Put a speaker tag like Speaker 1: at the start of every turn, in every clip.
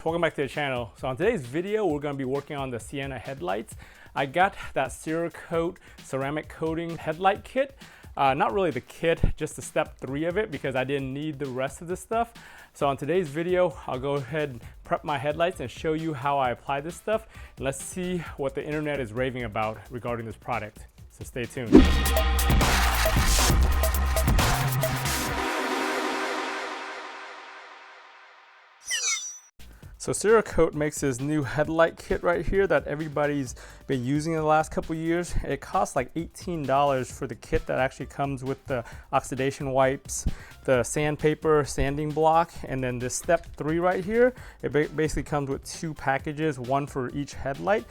Speaker 1: Welcome back to the channel. So on today's video, we're going to be working on the Sienna headlights. I got that Cerakote ceramic coating headlight kit. Not really the kit, just the step 3 of it because I didn't need the rest of the stuff. So on today's video, I'll go ahead and prep my headlights and show you how I apply this stuff. And let's see what the internet is raving about regarding this product. So stay tuned. So Cerakote makes this new headlight kit right here that everybody's been using in the last couple years. It costs like $18 for the kit that actually comes with the oxidation wipes, the sandpaper, sanding block, and then this step 3 right here. It basically comes with 2 packages, one for each headlight.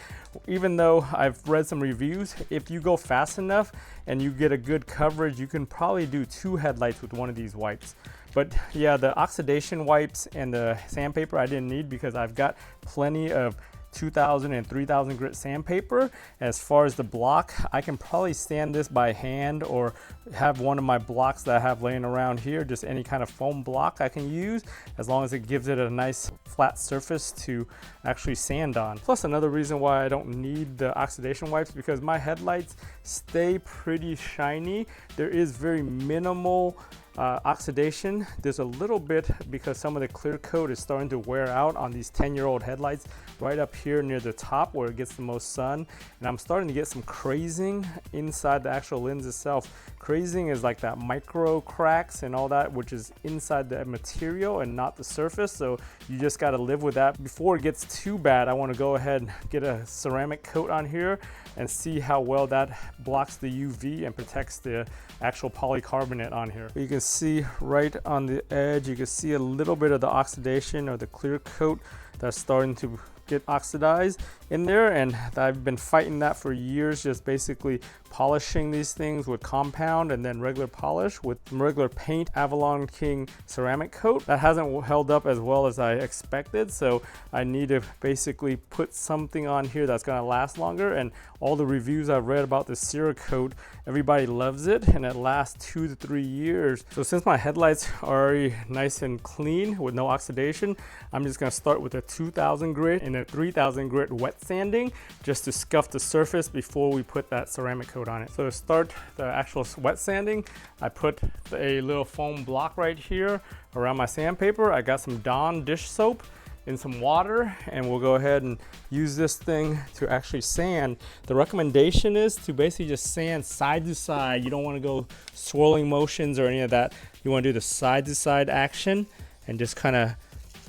Speaker 1: Even though I've read some reviews, if you go fast enough and you get a good coverage, you can probably do 2 headlights with one of these wipes. But yeah, the oxidation wipes and the sandpaper I didn't need because I've got plenty of 2000 and 3000 grit sandpaper. As far as the block, I can probably sand this by hand or have one of my blocks that I have laying around here, just any kind of foam block I can use, as long as it gives it a nice flat surface to actually sand on. Plus another reason why I don't need the oxidation wipes, because my headlights stay pretty shiny. There is very minimal oxidation. There's a little bit because some of the clear coat is starting to wear out on these 10-year-old headlights right up here near the top where it gets the most sun, and I'm starting to get some crazing inside the actual lens itself. Crazing is like that micro cracks and all that, which is inside the material and not the surface, so you just got to live with that. Before it gets too bad, I want to go ahead and get a ceramic coat on here and see how well that blocks the UV and protects the actual polycarbonate on here. You can see right on the edge, you can see a little bit of the oxidation or the clear coat that's starting to get oxidized in there, and I've been fighting that for years, just basically polishing these things with compound and then regular polish with regular paint, Avalon King ceramic coat. That hasn't held up as well as I expected, so I need to basically put something on here that's going to last longer. And all the reviews I've read about the Cerakote, everybody loves it and it lasts 2 to 3 years. So since my headlights are already nice and clean with no oxidation, I'm just going to start with a 2000 grit and a 3000 grit wet sanding just to scuff the surface before we put that ceramic coat on it. So to start the actual wet sanding, I put a little foam block right here around my sandpaper. I got some Dawn dish soap in some water, and we'll go ahead and use this thing to actually sand. The recommendation is to basically just sand side to side. You don't want to go swirling motions or any of that. You want to do the side to side action and just kind of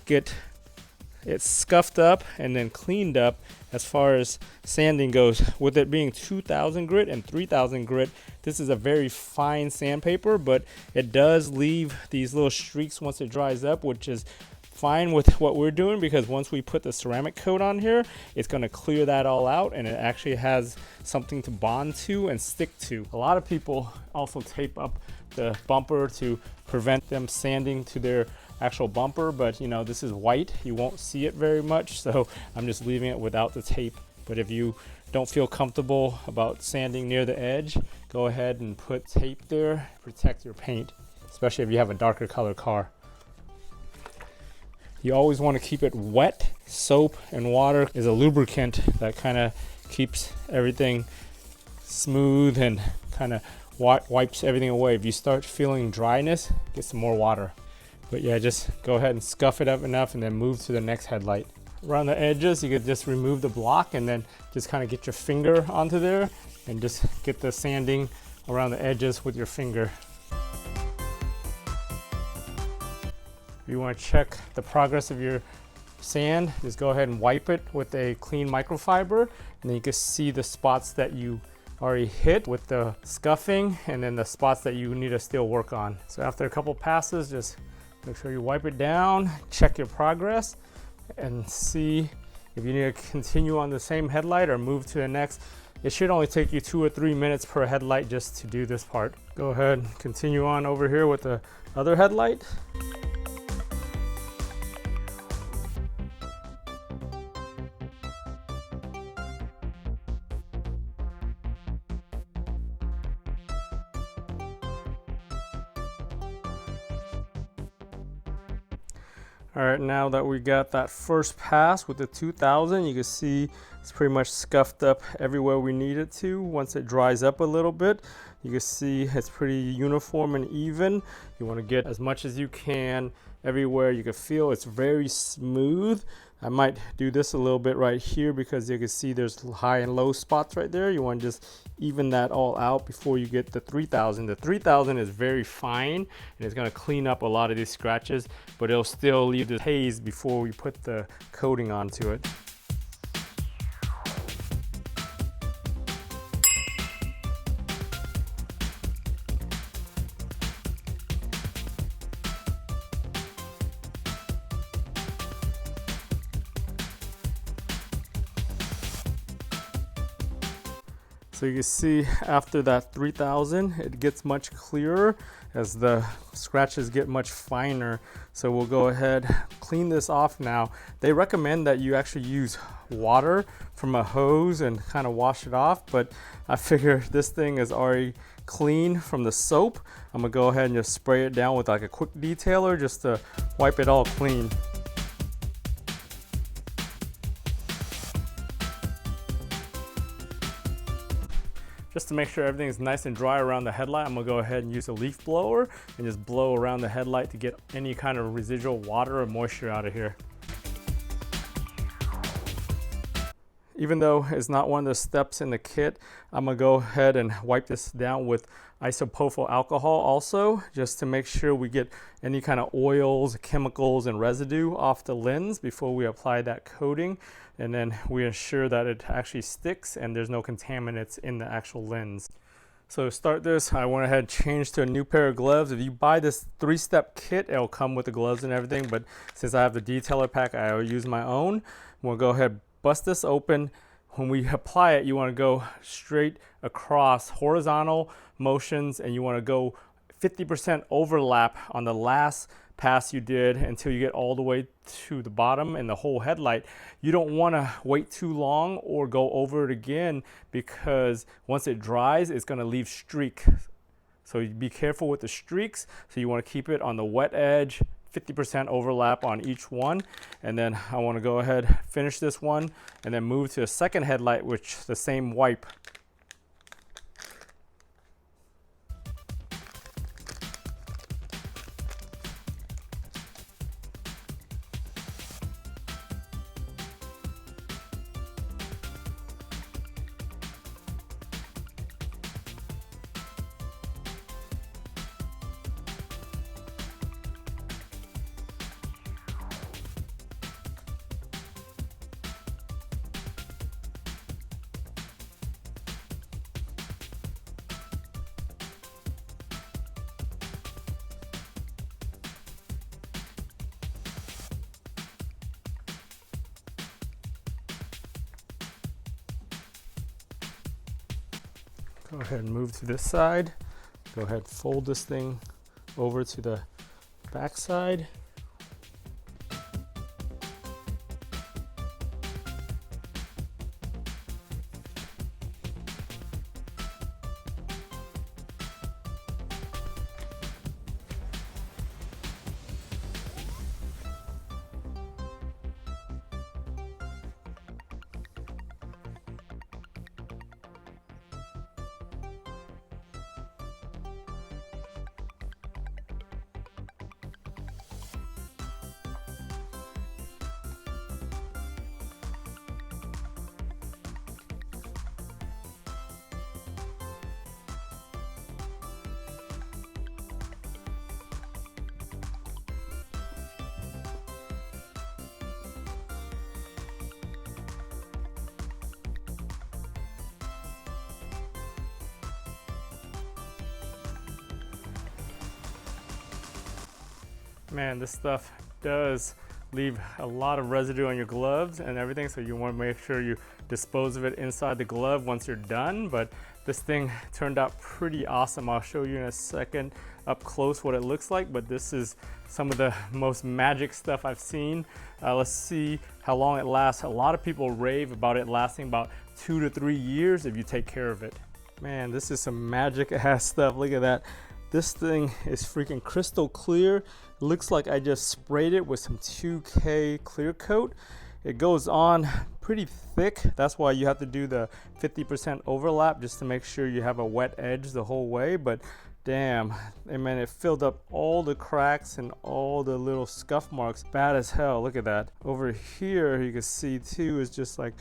Speaker 1: get it scuffed up and then cleaned up as far as sanding goes. With it being 2000 grit and 3000 grit, this is a very fine sandpaper, but it does leave these little streaks once it dries up, which is fine with what we're doing because once we put the ceramic coat on here, it's going to clear that all out and it actually has something to bond to and stick to. A lot of people also tape up the bumper to prevent them sanding to their actual bumper, but you know, this is white, you won't see it very much, so I'm just leaving it without the tape. But if you don't feel comfortable about sanding near the edge, go ahead and put tape there to protect your paint, especially if you have a darker color car. You always want to keep it wet. Soap and water is a lubricant that kind of keeps everything smooth and kind of wipes everything away. If you start feeling dryness, get some more water. But yeah, just go ahead and scuff it up enough and then move to the next headlight. Around the edges, you could just remove the block and then just kind of get your finger onto there and just get the sanding around the edges with your finger. If you want to check the progress of your sand, just go ahead and wipe it with a clean microfiber, and then you can see the spots that you already hit with the scuffing and then the spots that you need to still work on. So after a couple passes, just make sure you wipe it down, check your progress, and see if you need to continue on the same headlight or move to the next. It should only take you 2 or 3 minutes per headlight just to do this part. Go ahead and continue on over here with the other headlight. All right, now that we got that first pass with the 2000, you can see it's pretty much scuffed up everywhere we need it to. Once it dries up a little bit, you can see it's pretty uniform and even. You want to get as much as you can everywhere. You can feel it's very smooth. I might do this a little bit right here because you can see there's high and low spots right there. You want to just even that all out before you get the 3000. The 3000 is very fine and it's going to clean up a lot of these scratches, but it'll still leave the haze before we put the coating onto it. So you can see after that 3000, it gets much clearer as the scratches get much finer. So we'll go ahead, clean this off now. They recommend that you actually use water from a hose and kind of wash it off, but I figure this thing is already clean from the soap. I'm gonna go ahead and just spray it down with like a quick detailer just to wipe it all clean. Just to make sure everything's nice and dry around the headlight, I'm gonna go ahead and use a leaf blower and just blow around the headlight to get any kind of residual water or moisture out of here. Even though it's not one of the steps in the kit, I'm gonna go ahead and wipe this down with isopropyl alcohol also, just to make sure we get any kind of oils, chemicals, and residue off the lens before we apply that coating. And then we ensure that it actually sticks and there's no contaminants in the actual lens. So to start this, I went ahead and changed to a new pair of gloves. If you buy this 3-step kit, it'll come with the gloves and everything, but since I have the detailer pack, I'll use my own. We'll go ahead, bust this open. When we apply it, you want to go straight across, horizontal motions, and you want to go 50% overlap on the last pass you did until you get all the way to the bottom and the whole headlight. You don't want to wait too long or go over it again, because once it dries, it's going to leave streaks. So be careful with the streaks. So you want to keep it on the wet edge, 50% overlap on each one. And then I want to go ahead, finish this one, and then move to the second headlight, which the same wipe. Go ahead and move to this side. Go ahead, fold this thing over to the back side. Man, this stuff does leave a lot of residue on your gloves and everything, so you want to make sure you dispose of it inside the glove once you're done. But this thing turned out pretty awesome. I'll show you in a second up close what it looks like, but this is some of the most magic stuff I've seen. Let's see how long it lasts. A lot of people rave about it lasting about 2 to 3 years if you take care of it. Man, this is some magic ass stuff. Look at that. This thing is freaking crystal clear. Looks like I just sprayed it with some 2K clear coat. It goes on pretty thick. That's why you have to do the 50% overlap just to make sure you have a wet edge the whole way. But damn, I mean, it filled up all the cracks and all the little scuff marks. Bad as hell. Look at that. Over here, you can see too, is just like,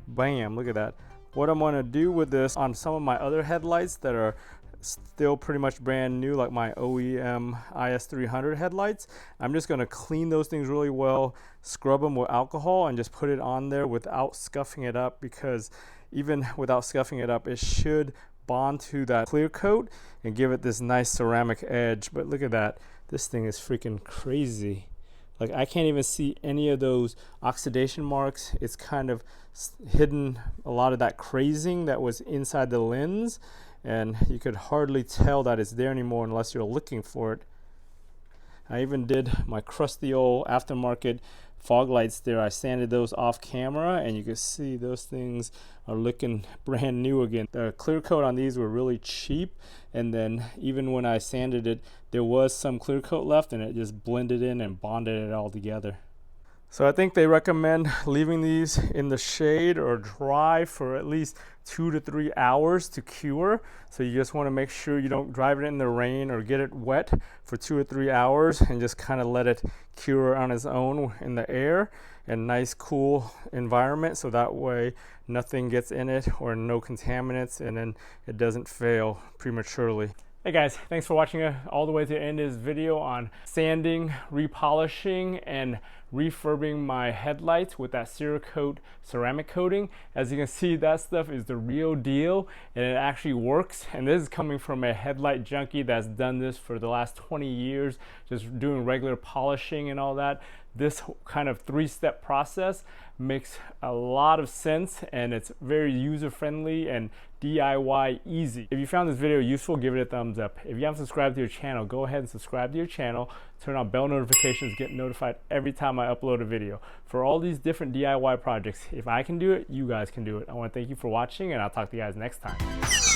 Speaker 1: bam, look at that. What I'm gonna do with this on some of my other headlights that are still pretty much brand new, like my OEM IS300 headlights, I'm just gonna clean those things really well, scrub them with alcohol, and just put it on there without scuffing it up, because even without scuffing it up, it should bond to that clear coat and give it this nice ceramic edge. But look at that, this thing is freaking crazy. Like, I can't even see any of those oxidation marks. It's kind of hidden a lot of that crazing that was inside the lens, and you could hardly tell that it's there anymore unless you're looking for it. I even did my crusty old aftermarket fog lights there. I sanded those off camera, and you can see those things are looking brand new again. The clear coat on these were really cheap, and then even when I sanded it, there was some clear coat left, and it just blended in and bonded it all together. So I think they recommend leaving these in the shade or dry for at least 2 to 3 hours to cure. So you just want to make sure you don't drive it in the rain or get it wet for 2 or 3 hours, and just kind of let it cure on its own in the air and nice cool environment, so that way nothing gets in it or no contaminants, and then it doesn't fail prematurely. Hey guys, thanks for watching all the way to the end of this video on sanding, repolishing, and refurbing my headlights with that Cerakote ceramic coating. As you can see, that stuff is the real deal, and it actually works. And this is coming from a headlight junkie that's done this for the last 20 years, just doing regular polishing and all that. This kind of 3-step process makes a lot of sense, and it's very user-friendly and DIY easy. If you found this video useful, give it a thumbs up. If you haven't subscribed to your channel, go ahead and subscribe to your channel. Turn on bell notifications, get notified every time I upload a video. For all these different DIY projects, if I can do it, you guys can do it. I want to thank you for watching, and I'll talk to you guys next time.